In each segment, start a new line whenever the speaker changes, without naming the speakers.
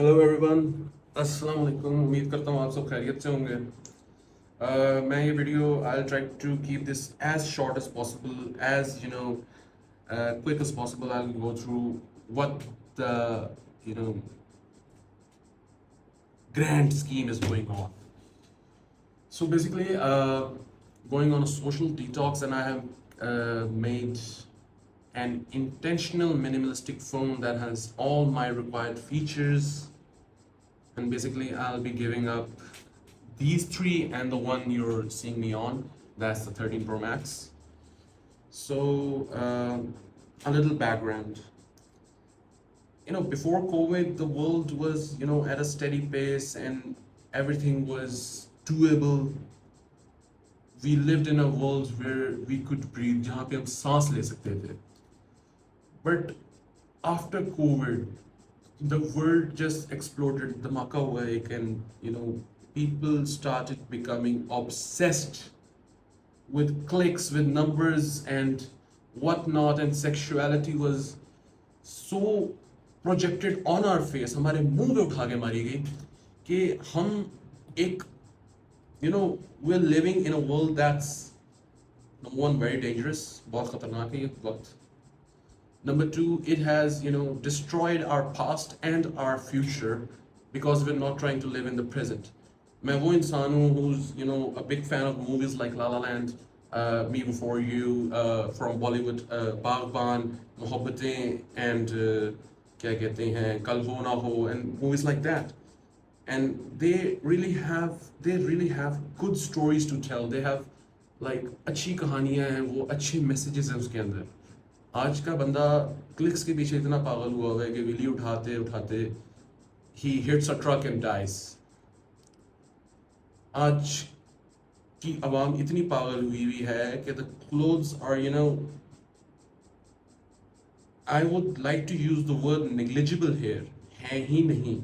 Hello everyone, अस्सलाम वालेकुम। उम्मीद करता हूँ आप सब खैरियत से होंगे। मैं ये video I try to keep this as short as possible, as quick as possible. I'll go through what the you know grand scheme is going on. So basically, going on a social detox, and I have made an intentional minimalistic phone that has all my required features. And basically, I'll be giving up these three and the one you're seeing me on. That's the 13 Pro Max. So, a little background. Before COVID, the world was, at a steady pace and everything was doable. We lived in a world where we could breathe, जहाँ पे हम सांस ले सकते थे. But after COVID, the world just exploded. धमाका हुआ एक, and people started becoming obsessed with clicks, with numbers and whatnot, and sexuality was so projected on our face, हमारे मुंह पे उठा के मारी गई कि हम एक we're living in a world that's number one very dangerous, बहुत खतरनाक है ये वक्त. Number two, it has destroyed our past and our future because we're not trying to live in the present. मैं वो इंसान हूँ who's a big fan of movies like La La Land, Me Before You, from Bollywood, Baghban, Mohabbatein, and क्या कहते हैं कल हो ना हो, and movies like that. And they really have good stories to tell. They have like अच्छी कहानियाँ हैं, वो अच्छे messages हैं उसके अंदर. आज का बंदा क्लिक्स के पीछे इतना पागल हुआ है कि वीली उठाते उठाते ही hits a truck and dies. आज की आवाम इतनी पागल हुई है कि the clothes are I would like to use the word negligible here, है ही नहीं.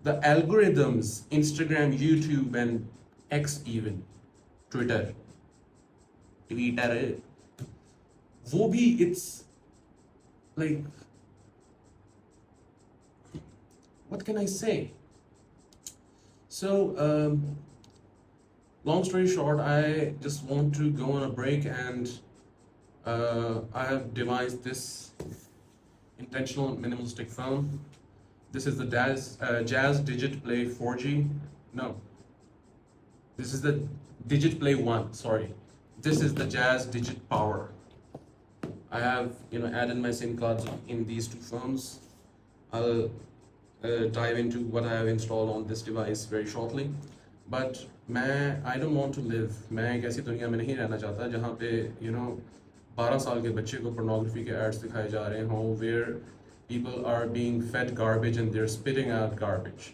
The algorithms, Instagram, YouTube and X, even Twitter Twitter वो भी it's like, what can I say? So, long story short, I just want to go on a break, and I have devised this intentional minimalistic phone. This is the Jazz Digit Play 4G. No, this is the Digit Play 1. Sorry, this is the Jazz Digit Power. I have added my SIM cards in these two phones. I'll dive into what I have installed on this device very shortly. But I don't want to live. मैं एक ऐसी दुनिया में नहीं रहना चाहता जहाँ पे 12 साल के बच्चे को pornography के ads दिखाए जा रहे हों, where people are being fed garbage and they're spitting out garbage.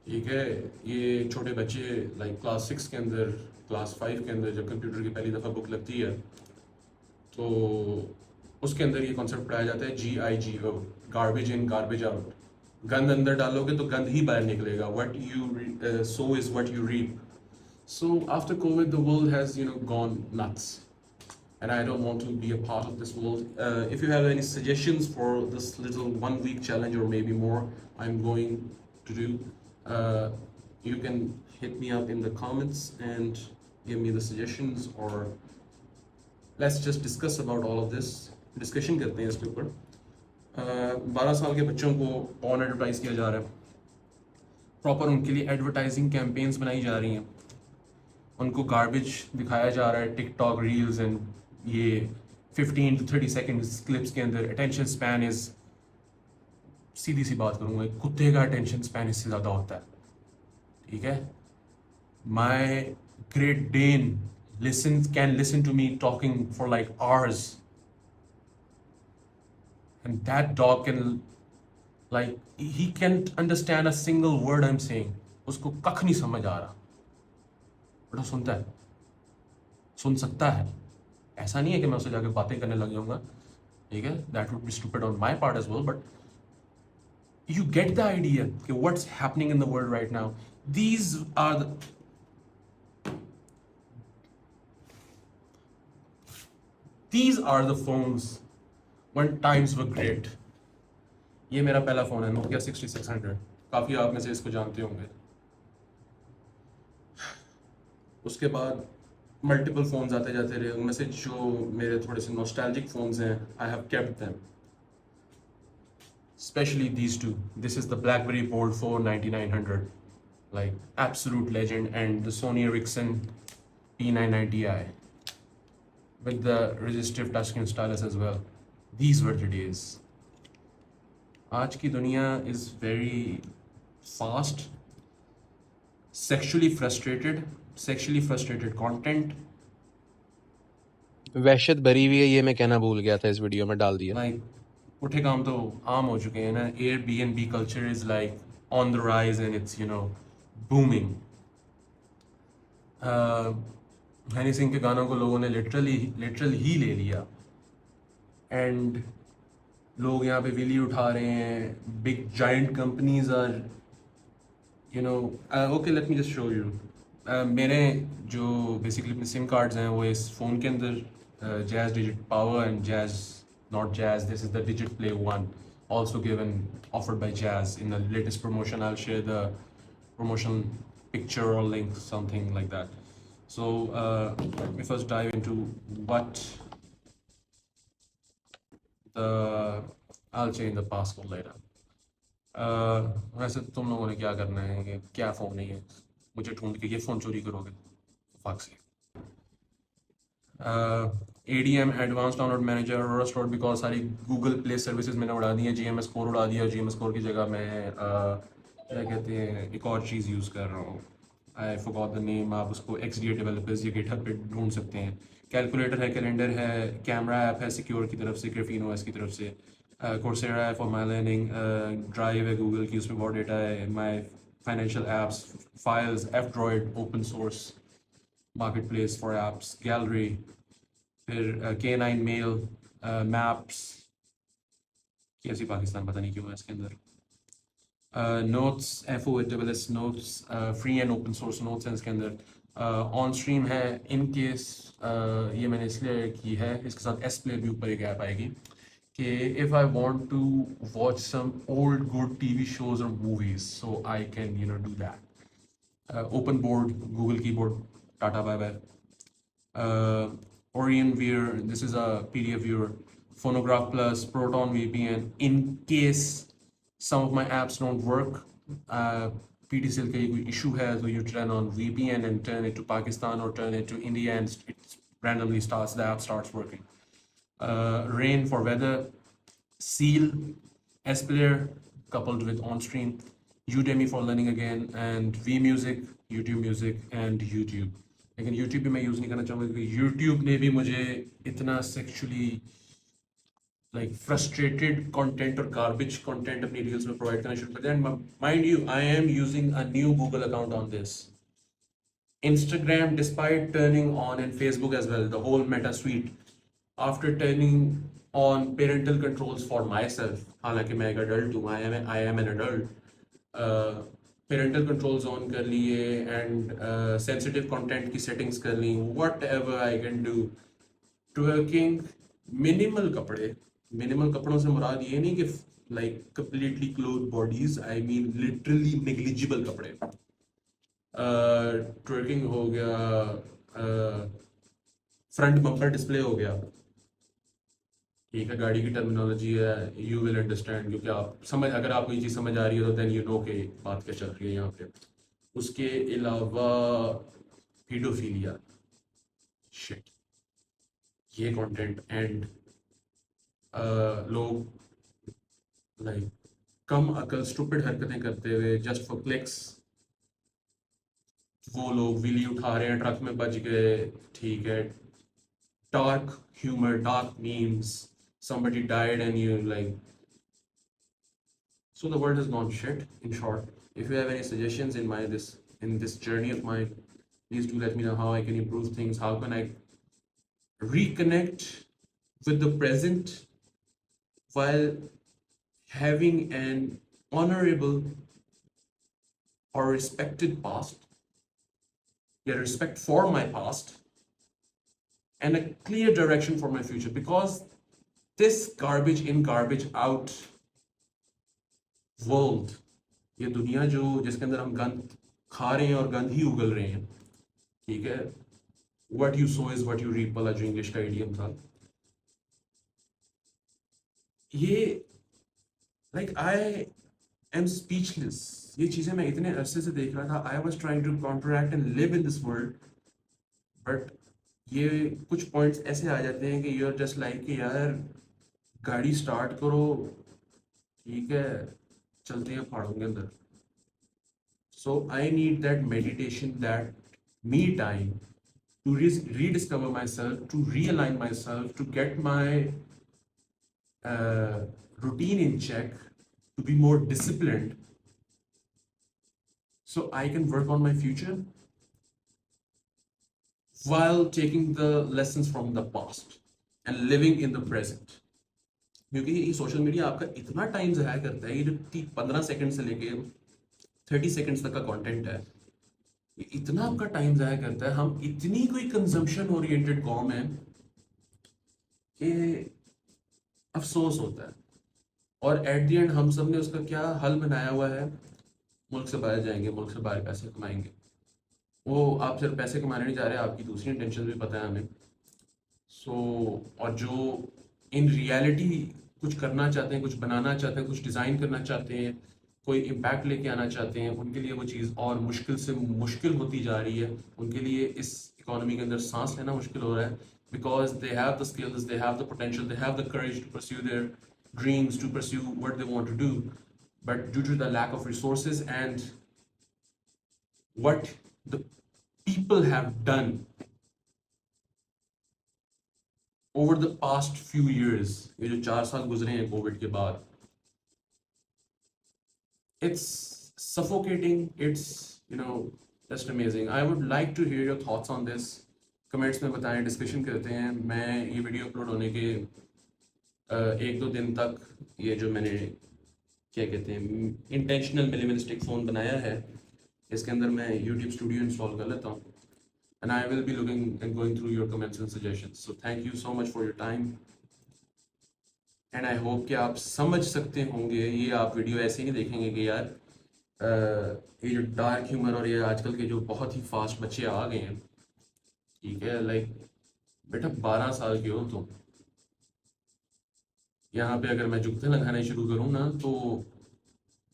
ठीक है, ये छोटे बच्चे like class 6 के अंदर, class 5 के अंदर जब कंप्यूटर की पहली दफ़ा बुक लगती है तो उसके अंदर ये कॉन्सेप्ट पढ़ाया जाता है GIGO, garbage in garbage out. गंद अंदर डालोगे तो गंद ही बाहर निकलेगा. What you sow is what you reap. So after Covid the world has gone nuts, and I don't want to be a part of this world. If you have any suggestions for this little 1 week challenge or maybe more I'm going to do, you can hit me up in the comments and give me the suggestions, or let's just discuss about all of this. Discussion करते हैं इसके ऊपर. 12 साल के बच्चों को on advertise किया जा रहा है, प्रॉपर उनके लिए एडवर्टाइजिंग कैंपेन्स बनाई जा रही हैं, उनको गार्बेज दिखाया जा रहा है टिकटॉक रील्स एंड ये 15 to 30 सेकेंड्स क्लिप्स के अंदर. अटेंशन स्पैन इज, सीधी सी बात करूँगा, कुत्ते का अटेंशन स्पैन इससे ज़्यादा होता है. ठीक है, my Great Dane can listen to me talking for like hours, and that dog can, like, he can't understand a single word I'm saying. उसको कख नहीं समझ आ रहा, बट वो सुनता है, सुन सकता है. ऐसा नहीं है कि मैं उससे जाकर बातें करने लग जाऊंगा. ठीक है, that would be stupid on my part as well, but you get the idea कि what's happening in the world right now. These are the phones when times were great. ये मेरा पहला फ़ोन है, Nokia 6600। काफ़ी आप में से इसको जानते होंगे। उसके बाद मल्टीपल फ़ोन्स आते जाते रहे, उनमें से जो मेरे थोड़े से नॉस्टैल्जिक फ़ोन्स हैं, I have kept them, especially these two. This is the BlackBerry Bold 4 9900, like absolute legend, and the Sony Ericsson P990i with the resistive touchscreen stylus as well. These were the days. आज की दुनिया is very fast, sexually frustrated content.
वहशत भरी हुई है, ये मैं कहना भूल गया था, इस वीडियो में डाल दिया।
Like उठे काम तो आम हो चुके हैं ना। Airbnb culture is like on the rise and it's booming. Honey Singh के गानों को लोगों ने लिटरल ही ले लिया, एंड लोग यहाँ पे विली उठा रहे हैं। Big giant companies are okay, let me just show you. मेरे जो बेसिकली अपने सिम कार्ड्स हैं वो इस फ़ोन के अंदर jazz digit power and jazz not jazz, this is the digit play 1, also given offered by Jazz in the latest promotion. I'll share the promotion picture or link, something like that. So let me first dive into what I'll change the passcode later. वैसे तुम लोगों ने क्या करना है कि क्या phone है ये, मुझे ढूंढ के ये फ़ोन चोरी करोगे? फक से। ADM एडवांस डाउनलोड मैनेजर और स्टोर, बिकॉज सारी गूगल प्ले सर्विसेज मैंने उड़ा दी है, GMS कोर उड़ा दिया। GMS कोर की जगह मैं क्या कहते हैं, एक और चीज़ यूज़ कर रहा हूँ, आई फॉरगॉट द नेम। आप उसको XDA डेवलपर्स या गिटहब पे ढूंढ सकते हैं। कैलकुलेटर है, कैलेंडर है, कैमरा ऐप है सिक्योर की तरफ से, ग्राफीन OS की तरफ से, कोर्सेरा है फॉर माई लर्निंग, ड्राइव है गूगल की, उसमें बहुत डेटा है, माई financial apps, files, F-Droid open source market place for apps, gallery, फिर K9 मेल, मैप्स, कैसी पाकिस्तान पता नहीं क्यों है इसके अंदर, notes, FOSS notes, free and open source notes हैं इसके अंदर। ऑन स्ट्रीम है, इन केस ये मैंने इसलिए की है, इसके साथ S प्ले भी ऊपर एक ऐप आएगी कि if I want to watch some old good TV shows और movies, so I can do that. Open board, Google keyboard, tata bye bye. Orion Viewer, this is a PDF viewer. Phonograph Plus, Proton VPN, in case some of my apps don't work, PTCL का कोई issue है, so you turn on VPN and turn it to Pakistan or turn it to India and it randomly starts, the app starts working. Rain for weather, Seal, S-Player coupled with OnStream, Udemy for learning again, and VMusic, YouTube Music and YouTube. लेकिन YouTube भी मैं use नहीं करना चाहूँगा क्योंकि YouTube ने भी मुझे इतना सेक्सुअली लाइक फ्रस्ट्रेटेड कंटेंट और गार्बेज कंटेंट अपनी रील्स में प्रोवाइड करना शुरू कर दिया। And mind you, I am using a new Google account on this. Instagram, despite turning on, and Facebook as well, the whole Meta suite, after turning on parental controls for myself, हालांकि मैं एक adult हूँ, I am an adult, parental controls on कर लिए and sensitive content की settings कर ली, whatever I can do. Twerking, minimal कपड़ों से मुराद ये नहीं कि like completely cloth bodies, I mean literally negligible कपड़े। ट्वर्किंग हो गया, फ्रंट बम्पर डिस्प्ले हो गया, ठीक है, गाड़ी की टर्मिनोलॉजी है, यू विल अंडरस्टैंड, क्योंकि आप समझ, अगर आपको ये चीज़ समझ आ रही है तो देन यू नो कि बात क्या चल रही है यहाँ पे। उसके अलावा पीडोफीलिया, शिट, ये कंटेंट, एंड लोग लाइक कम अकल स्टूपिड हरकतें करते हुए जस्ट फॉर क्लिक्स, वो लोग विली उठा रहे हैं, ट्रक में बच गए, ठीक है, dark humour, dark memes, somebody died and you like, so the world has gone shit, in short. If you have any suggestions in this journey of mine, please do let me know how I can improve things, how can I reconnect with the present while having an honorable or respected past, get respect for my past and a clear direction for my future, because this garbage in, garbage out world, ये दुनिया जो जिसके अंदर हम गंद खा रहे हैं और गंद ही उगल रहे हैं, ठीक है, what you sow is what you reap वाला जो इंग्लिश का इडियम था, ये लाइक आई एम स्पीचलेस। ये चीज़ें मैं इतने अरसे से देख रहा था, I was trying to contract and live in this world, but ये कुछ पॉइंट्स ऐसे आ जाते हैं कि यू आर जस्ट लाइक कि यार गाड़ी स्टार्ट करो, ठीक है, चलते हैं पहाड़ों के अंदर। So I need that meditation, that me time to rediscover myself, to realign myself, to get my routine in check, to be more disciplined, so I can work on my future while taking the lessons from the past and living in the present. क्योंकि ये social media आपका इतना time ज़ाया करता है, ये जो 15 second से लेके 30 सेकंड्स तक का कंटेंट है, ये इतना आपका टाइम ज़ाया करता है। हम इतनी कोई कंजम्पशन ओरिएंटेड कॉम है कि अफसोस होता है। और एट द एंड हम सब ने उसका क्या हल बनाया हुआ है, मुल्क से बाहर जाएंगे, मुल्क से बाहर पैसे कमाएंगे। वो आप सिर्फ पैसे कमाने नहीं जा रहे, आपकी दूसरी इंटेंशन भी पता है हमें। और जो इन रियलिटी कुछ करना चाहते हैं, कुछ बनाना चाहते हैं, कुछ डिज़ाइन करना चाहते हैं, कोई इम्पैक्ट लेके आना चाहते हैं, उनके लिए वो चीज़ और मुश्किल से मुश्किल होती जा रही है। उनके लिए इस इकोनॉमी के अंदर सांस लेना मुश्किल हो रहा है, because they have the skills, they have the potential, they have the courage to pursue their dreams, to pursue what they want to do, but due to the lack of resources and what the people have done over the past few years, ये जो 4 साल गुजरे हैं Covid के बाद, it's suffocating, it's just amazing. I would like to hear your thoughts on this. Comments में बताएं, discussion करते हैं। मैं ये वीडियो अपलोड होने के 1-2 दिन तक ये जो मैंने क्या कहते हैं इंटेंशनल मिनिमलिस्टिक फ़ोन बनाया है, इसके अंदर मैं यूट्यूब स्टूडियो इंस्टॉल कर लेता हूँ, and I will be looking and going through your comments and suggestions. So thank you so much for your time, and I hope कि आप समझ सकते होंगे। ये आप वीडियो ऐसे नहीं देखेंगे कि यार ये जो डार्क ह्यूमर और ये आजकल के जो बहुत ही फास्ट बच्चे आ गए हैं, ठीक है, लाइक बेटा 12 साल के हो तुम, यहाँ पे अगर मैं जुगते लगाने शुरू करूँ ना, तो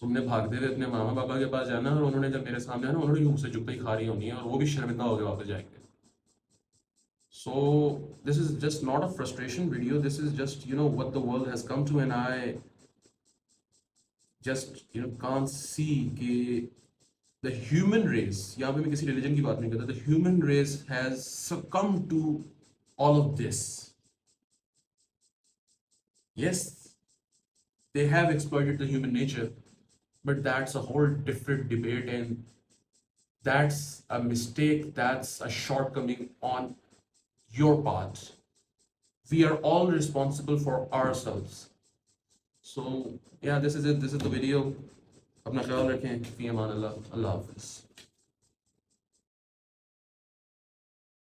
तुमने भागते हुए अपने मामा पापा के पास जाना, और उन्होंने जब मेरे सामने आना, उन्होंने मुझसे जुगते ही खा रही होनी है, और वो भी शर्मिंदा होकर वापस जाएंगे। So this is just not a frustration video, this is just what the world has come to, and I just can't see कि द ह्यूमन रेस, यहाँ पे मैं किसी रिलीजन की बात नहीं करता, the human race has succumb to all of this. Yes, they have exploited the human nature, but that's a whole different debate, and that's a mistake, that's a shortcoming on your part. We are all responsible for ourselves. So yeah, this is it, this is the video. Apna khayal rakhein, fi aman Allah, Allah Hafiz.